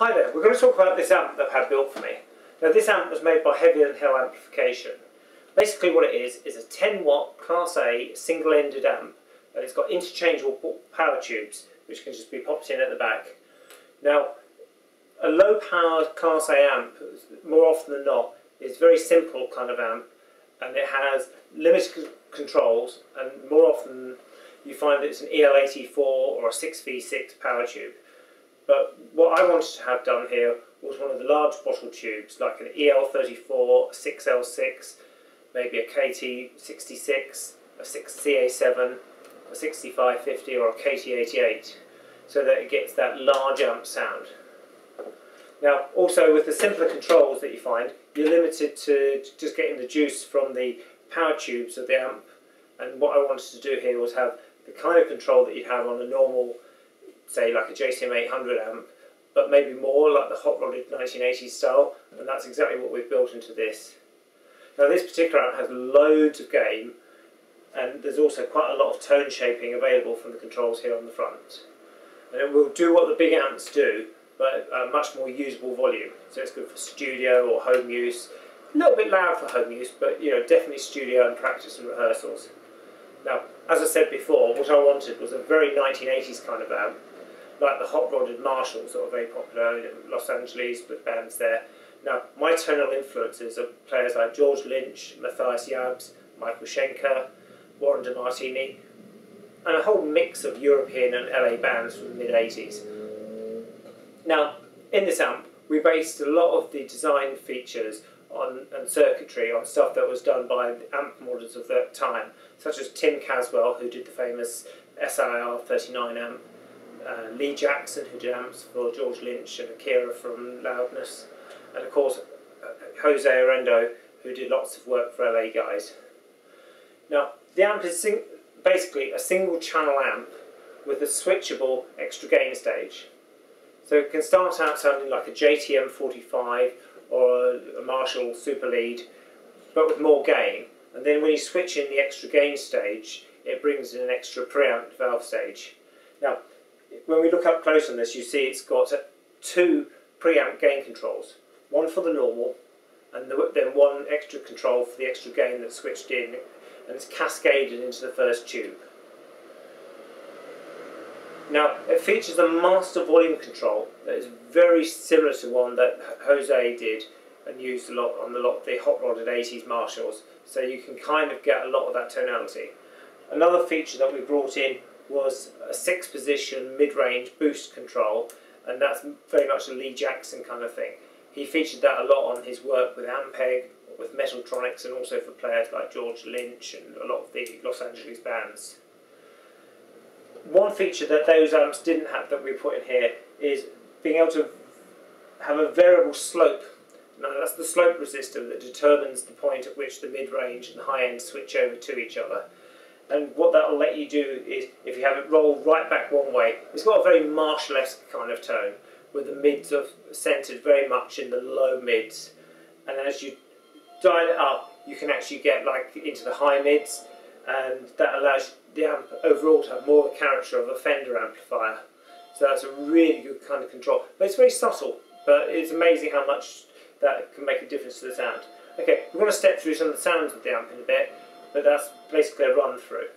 Hi there, we're going to talk about this amp that I've had built for me. Now this amp was made by Heavier Than Hell Amplification. Basically what it is a 10 watt Class A single-ended amp, and it's got interchangeable power tubes which can just be popped in at the back. Now a low powered Class A amp, more often than not, is a very simple kind of amp, and it has limited controls, and more often you find that it's an EL84 or a 6V6 power tube. But what I wanted to have done here was one of the large bottle tubes, like an EL34, a 6L6, maybe a KT66, a 6CA7, a 6550 or a KT88, so that it gets that large amp sound. Now also with the simpler controls that you find, you're limited to just getting the juice from the power tubes of the amp, and what I wanted to do here was have the kind of control that you'd have on a normal, say like a JCM 800 amp, but maybe more like the hot-rodded 1980s style, and that's exactly what we've built into this. Now this particular amp has loads of gain, and there's also quite a lot of tone shaping available from the controls here on the front. And it will do what the big amps do, but a much more usable volume. So it's good for studio or home use. A little bit loud for home use, but definitely studio and practice and rehearsals. Now, as I said before, what I wanted was a very 1980s kind of amp, like the hot-rodded Marshalls that were very popular in Los Angeles with bands there. Now, my tonal influences are players like George Lynch, Matthias Yabs, Michael Schenker, Warren DeMartini, and a whole mix of European and LA bands from the mid-80s. Now, in this amp, we based a lot of the design features and circuitry on stuff that was done by the amp modders of that time, such as Tim Caswell, who did the famous SIR 39 amp, Lee Jackson, who did amps for George Lynch and Akira from Loudness, and of course Jose Arendo, who did lots of work for LA guys. Now, the amp is basically a single channel amp with a switchable extra gain stage. So it can start out sounding like a JTM 45 or a Marshall Super Lead, but with more gain. And then when you switch in the extra gain stage, it brings in an extra preamp valve stage. Now, when we look up close on this, you see it's got two preamp gain controls. One for the normal, and then one extra control for the extra gain that's switched in, and it's cascaded into the first tube. Now, it features a master volume control that is very similar to one that Jose did and used a lot on the hot-rodded 80s Marshalls, so you can kind of get a lot of that tonality. Another feature that we brought in was a 6-position mid-range boost control, and that's very much a Lee Jackson kind of thing. He featured that a lot on his work with Ampeg, with Metaltronics, and also for players like George Lynch and a lot of the Los Angeles bands. One feature that those amps didn't have that we put in here is being able to have a variable slope. Now that's the slope resistor that determines the point at which the mid-range and the high-end switch over to each other. And what that will let you do is, if you have it roll right back one way, it's got a very Marshall-esque kind of tone, with the mids are centred very much in the low mids. And as you dial it up, you can actually get like into the high mids, and that allows the amp overall to have more of a character of a Fender amplifier. So that's a really good kind of control. But it's very subtle, but it's amazing how much that can make a difference to the sound. Okay, we're going to step through some of the sounds of the amp in a bit, but that's basically a run through.